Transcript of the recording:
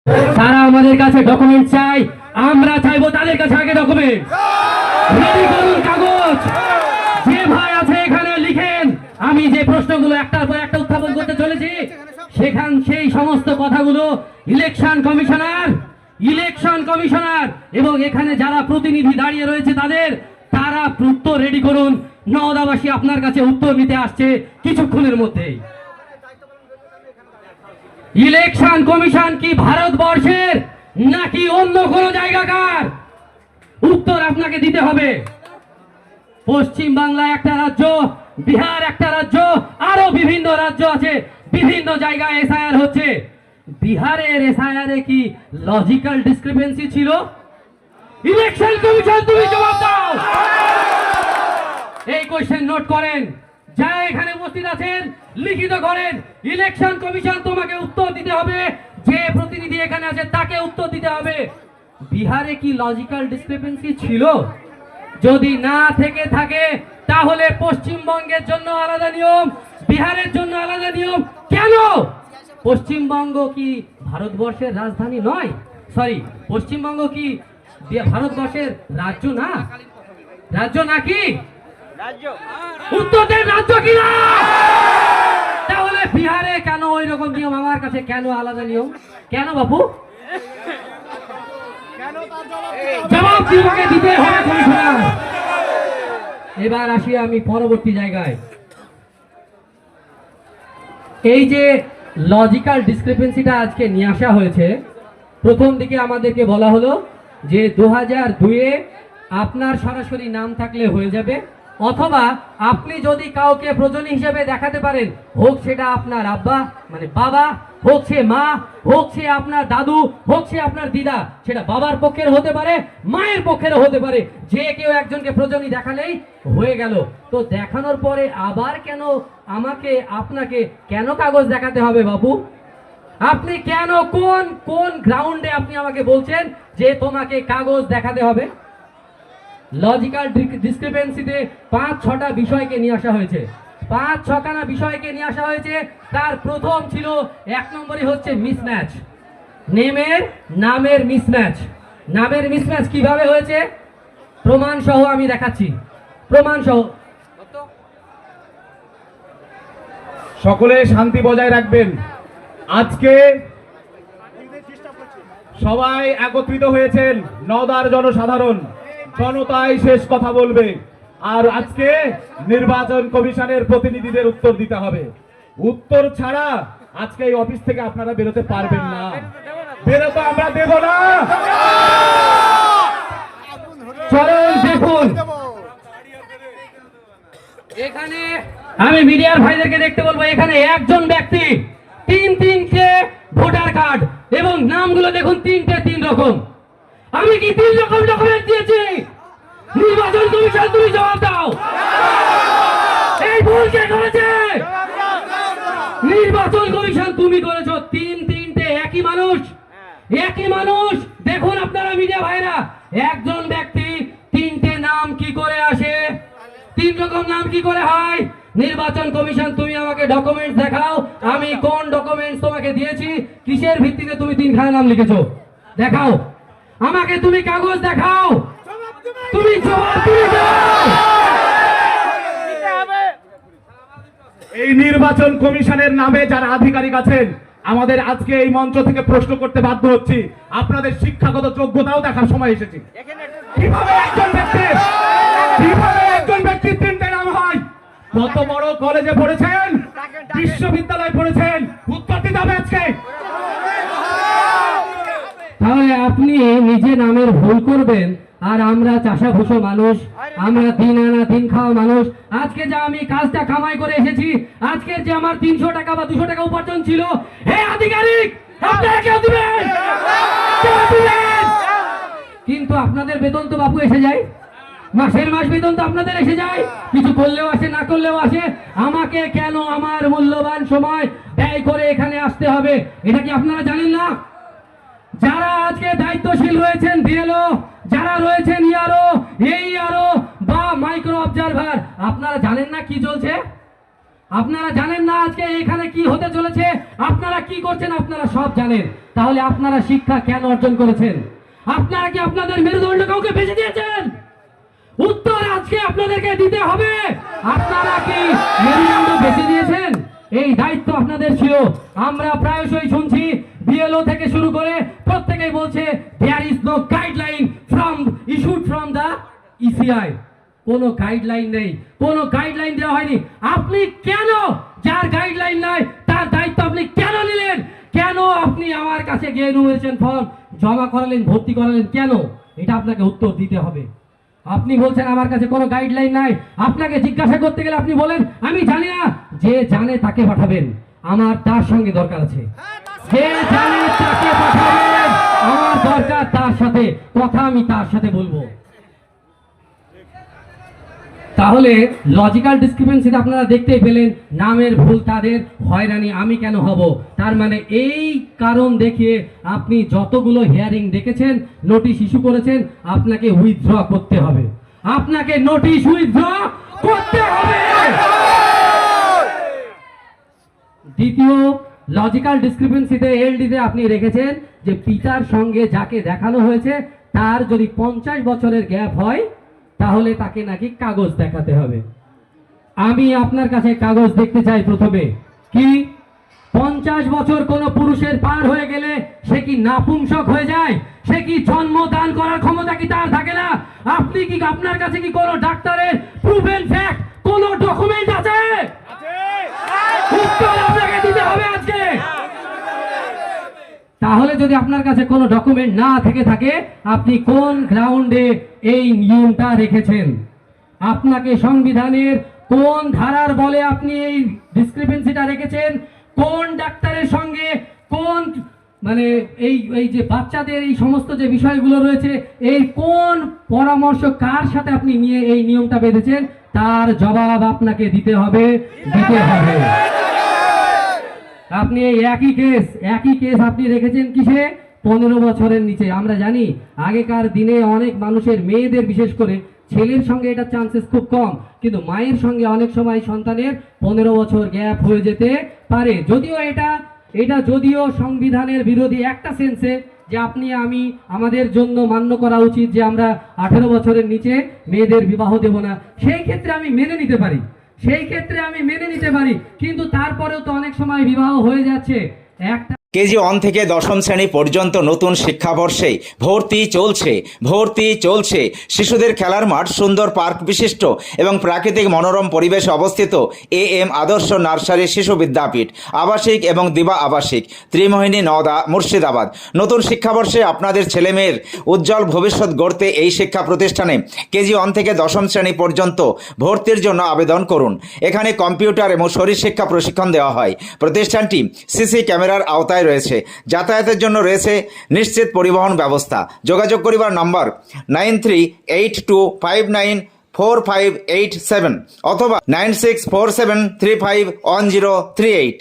তারা আমাদের কাছে ডকুমেন্ট চাই, আমরা চাইবো তাদের কাছে আগে ডকুমেন্ট রেডি করুন। কাগজ যে ভাই আছে এখানে লিখেন। আমি যে প্রশ্নগুলো একটার পর একটা উত্থাপন করতে চলেছি সেই সমস্ত কথাগুলো ইলেকশন কমিশনার এবং এখানে যারা প্রতিনিধি দাঁড়িয়ে রয়েছে তারা উত্তর রেডি করুন। নওদাবাসী আপনার কাছে উত্তর নিতে আসছে কিছুক্ষণের মধ্যেই। ইলেকশন কমিশন কি ভারতবর্ষের নাকি অন্য কোনো জায়গাকার? উত্তর আপনাকে দিতে হবে। পশ্চিম বাংলা একটা রাজ্য, বিহার একটা রাজ্য, আরো বিভিন্ন রাজ্য আছে, বিভিন্ন জায়গায় এসআইআর হচ্ছে। বিহারের এসআইআর এ কি লজিক্যাল ডিসক্রিপেন্সি ছিল? ইলেকশন কমিশন তুমি জবাব দাও। এই কোশ্চেন নোট করেন, যারা এখানে উপস্থিত আছেন লিখিত করেন। ইলেকশন কমিশন তোমাকে উত্তর দিতে হবে, যে প্রতিনিধি এখানে আছে তাকে উত্তর দিতে হবে। বিহারে কি লজিক্যাল ডিসক্রিপেন্সি ছিল? যদি না থেকে থাকে তাহলে পশ্চিমবঙ্গের জন্য আলাদা নিয়ম, বিহারের জন্য আলাদা নিয়ম কেন? পশ্চিমবঙ্গ কি ভারতবর্ষের রাজধানী নয়? সরি, পশ্চিমবঙ্গ কি ভারতবর্ষের রাজ্য না? রাজ্য নাকি? উত্তর দেন, রাজ্য কিনা? তাহলে বিহারে কেন ওই রকম নিয়ম, আমার কাছে কেন আলাদা নিয়ম? কেন বাপু? জবাব দিতে হবে কমিশনার। এবার আসি আমি পরবর্তী জায়গায়। এই যে লজিক্যাল ডিসক্রিপেন্সিটা আজকে নিয়ে আসা হয়েছে, প্রথম দিকে আমাদেরকে বলা হলো যে 2002-এ আপনার সরাসরি নাম থাকলে হয়ে যাবে, অথবা আপনি যদি কাউকে প্রয়োজনী হিসেবে দেখাতে পারেন, হোক সেটা আপনার আব্বা মানে বাবা, হোক সে মা, হোক সে আপনার দাদু, হোক সে আপনার দিদা, সেটা বাবার পক্ষের হতে পারে, মায়ের পক্ষেরও হতে পারে, যে কেউ একজনকে প্রয়োজনী দেখালেই হয়ে গেল। তো দেখানোর পরে আবার কেন আপনাকে কেন কাগজ দেখাতে হবে বাবু? আপনি কেন কোন গ্রাউন্ডে আপনি আমাকে বলছেন যে তোমাকে কাগজ দেখাতে হবে? লজিক্যাল ডিসক্রিপেন্সিতে 5-6টা বিষয়কে নিয়ে আসা হয়েছে। 5-6খানা বিষয়কে নিয়ে আসা হয়েছে। তার প্রথম ছিল, 1 নম্বরে হচ্ছে মিসম্যাচ, নামের মিসম্যাচ। নামের মিসম্যাচ কিভাবে হয়েছে প্রমাণ সহ আমি দেখাচ্ছি, প্রমাণ সহ। সকলে শান্তি বজায় রাখবেন। আজকে সবাই একত্রিত হয়েছেন, নওদার জনসাধারণ, জনতাই শেষ কথা বলবে। আর আজকে নির্বাচন কমিশনের প্রতিনিধিদের উত্তর দিতে হবে। উত্তর ছাড়া আজকে এই অফিস থেকে আপনারা বেরোতে পারবেন না, বেরোতে আমরা দেব না। চলুন দেখুন, এখানে আমি মিডিয়ার ভাইদেরকে দেখতে বলবো, এখানে একজন ব্যক্তি 3টে ভোটার কার্ড এবং নামগুলো দেখুন, 3 রকম। আমি কি 3 রকম ডকুমেন্ট দিয়েছি? নির্বাচন কমিশন তুমি জবাব দাও। এই ভুল কে করেছে? নির্বাচন কমিশন তুমি করেছো। 3টে একই মানুষ। দেখুন আপনারা মিডিয়া ভাইরা, একজন ব্যক্তি 3টে নাম কি করে আসে? 3 রকম নাম কি করে হয়? নির্বাচন কমিশন তুমি আমাকে ডকুমেন্টস দেখাও, আমি কোন ডকুমেন্টস তোমাকে দিয়েছি, কিসের ভিত্তিতে তুমি 3খানা নাম লিখেছো দেখাও আমাকে, তুমি কাগজ দেখাও, তুমি জবাব দাও। এই নির্বাচন কমিশনের নামে যারা আধিকারিক আছেন, আমাদের আজকে এই মঞ্চ থেকে প্রশ্ন করতে বাধ্য হচ্ছি, আপনাদের শিক্ষাগত যোগ্যতাও দেখার সময় এসেছে। কিভাবে একজন ব্যক্তির 3টে নাম হয়? কত বড় কলেজে পড়েছেন, বিশ্ববিদ্যালয়ে পড়েছেন, উত্তর দিতে হবে আজকে। তাহলে আপনি নিজে নামের ভুল করবেন, আর আমরা চাষাভুষো মানুষ, আমরা দিন আনা দিন খাওয়া মানুষ। আজকে যে আমি কাজটা কামাই করে এসেছি, আজকের যে আমার 300 টাকা বা 200 টাকা উপার্জন ছিল, হে আধিকারিক আপনারা কেউ দিবেন? কিন্তু আপনাদের বেতন তো বাপু এসে যায়, মাসের মাস বেতন তো আপনাদের এসে যায়, কিছু করলেও আসে না করলেও আসে। আমাকে কেন আমার মূল্যবান সময় ব্যয় করে এখানে আসতে হবে? এটা কি আপনারা জানেন না? যারা আজকে দায়িত্বশীল রয়েছেন, বিএলও যারা রয়েছেন, ইআরও বা মাইক্রো অবজারভার, আপনারা জানেন না কি চলছে? আপনারা জানেন না আজকে এখানে কি হতে চলেছে, আপনারা কি করছেন আপনারা সব জানেন। তাহলে আপনারা শিক্ষা কেন অর্জন করেছেন? আপনারা কি আপনাদের মেরুদণ্ড কাউকে বেঁচে দিয়েছেন? উত্তর আজকে আপনাদেরকে দিতে হবে। আপনারা কি মেরুদণ্ড বেঁচে দিয়েছেন? এই দায়িত্ব আপনাদের ছিল। আমরা প্রায়শই শুনছি বিএলও থেকে শুরু করে প্রত্যেকেই বলছে there is no guideline from issued from the ECI. কোনো গাইডলাইন নেই, কোনো গাইডলাইন দেওয়া হয়নি। আপনি কেন, যার গাইডলাইন নাই তার দায়িত্ব আপনি কেন নিলেন? কেন আপনি আমার কাছে গিয়ে নমিনেশন ফর্ম জমা করালেন, ভর্তি করালেন কেন? এটা আপনাকে উত্তর দিতে হবে। আপনি বলছেন আমার কাছে কোনো গাইডলাইন নাই, আপনাকে জিজ্ঞাসা করতে গেলে আপনি বলেন আমি জানি না। যে জানে তাকে পাঠাবেন, আমার তার সঙ্গে দরকার আছে। যে জানে তাকে পাঠাবেন, আমার দরকার তার সাথে, কথা আমি তার সাথে বলবো। তাহলে লজিক্যাল ডিসক্রিপেন্সিতে আপনারা দেখতেই পেলেন, নামের ভুল তাদের, হয়রানি আমি কেন হব। তার মানে এই কারণ দেখিয়ে আপনি যতগুলো হিয়ারিং ডেকেছেন, নোটিশ ইস্যু করেছেন, আপনাকে উইথড্র করতে হবে। আপনাকে নোটিশ উইথড্র করতে হবে। দ্বিতীয় লজিক্যাল ডিসক্রিপেন্সিতে এলডিতে আপনি রেখেছেন যে পিতার সঙ্গে যাকে দেখানো হয়েছে তার যদি 50 বছরের গ্যাপ হয় তাহলে তাকে নাকি কাগজ দেখাতে হবে। আমি আপনার কাছে কাগজ দেখতে চাই প্রথমে। কি 50 বছর কোন পুরুষের পার হয়ে গেলে সে কি নাপুংসক হয়ে যায়? সে কি জন্ম দান করার ক্ষমতা কি তার থাকে না? আপনি কি, আপনার কাছে কি কোনো ডাক্তারের প্রুভেন ফ্যাক্ট, কোন ডকুমেন্ট আছে? উত্তর আপনাকে দিতে হবে আজকে। তাহলে যদি আপনার কাছে কোনো ডকুমেন্ট না থেকে থাকে, আপনি কোন গ্রাউন্ডে এই নিয়মটা রেখেছেন? আপনাকে সংবিধানের কোন ধারার বলে আপনি এই ডিসক্রিপেন্সিটা রেখেছেন? কোন ডাক্তারের সঙ্গে, কোন মানে এই যে বাচ্চাদের এই সমস্ত যে বিষয়গুলো রয়েছে, এই কোন পরামর্শ কার সাথে আপনি নিয়ে এই নিয়মটা বেঁধেছেন? তার জবাব আপনাকে দিতে হবে, দিতে হবে। আপনি এই একই কেস আপনি রেখেছেন কিসে? 15 বছরের নিচে। আমরা জানি আগেকার দিনে অনেক মানুষের, মেয়েদের বিশেষ করে, ছেলের সঙ্গে এটা চান্সেস খুব কম, কিন্তু মায়ের সঙ্গে অনেক সময় সন্তানের 15 বছর গ্যাপ হয়ে যেতে পারে। যদিও এটা যদিও সংবিধানের বিরোধী একটা সেন্সে, যে আপনি আমি আমাদের জন্য মান্য করা উচিত যে আমরা 18 বছরের নিচে মেয়েদের বিবাহ দেব না। সেই ক্ষেত্রে আমি মেনে নিতে পারি, কিন্তু তারপরেও তো অনেক সময় বিবাহ হয়ে যাচ্ছে। একটা কেজি 1 থেকে দশম শ্রেণী পর্যন্ত নতুন শিক্ষাবর্ষে ভর্তি চলছে। শিশুদের খেলার মাঠ, সুন্দর পার্ক বিশিষ্ট এবং প্রাকৃতিক মনোরম পরিবেশে অবস্থিত AM আদর্শ নার্সারি শিশু বিদ্যাপীঠ, আবাসিক এবং দিবা আবাসিক, ত্রিমোহিনী, নওদা, মুর্শিদাবাদ। নতুন শিক্ষাবর্ষে আপনাদের ছেলেমেয়ের উজ্জ্বল ভবিষ্যৎ গড়তে এই শিক্ষা প্রতিষ্ঠানে কেজি 1 থেকে দশম শ্রেণী পর্যন্ত ভর্তির জন্য আবেদন করুন। এখানে কম্পিউটার এবং শরীর শিক্ষা প্রশিক্ষণ দেওয়া হয়। প্রতিষ্ঠানটি সিসি ক্যামেরার আওতায় রয়েছে। যাতায়াতের জন্য রয়েছে নিশ্চিত পরিবহন ব্যবস্থা। যোগাযোগ করিবার নম্বর 9382594587 অথবা 9647351038।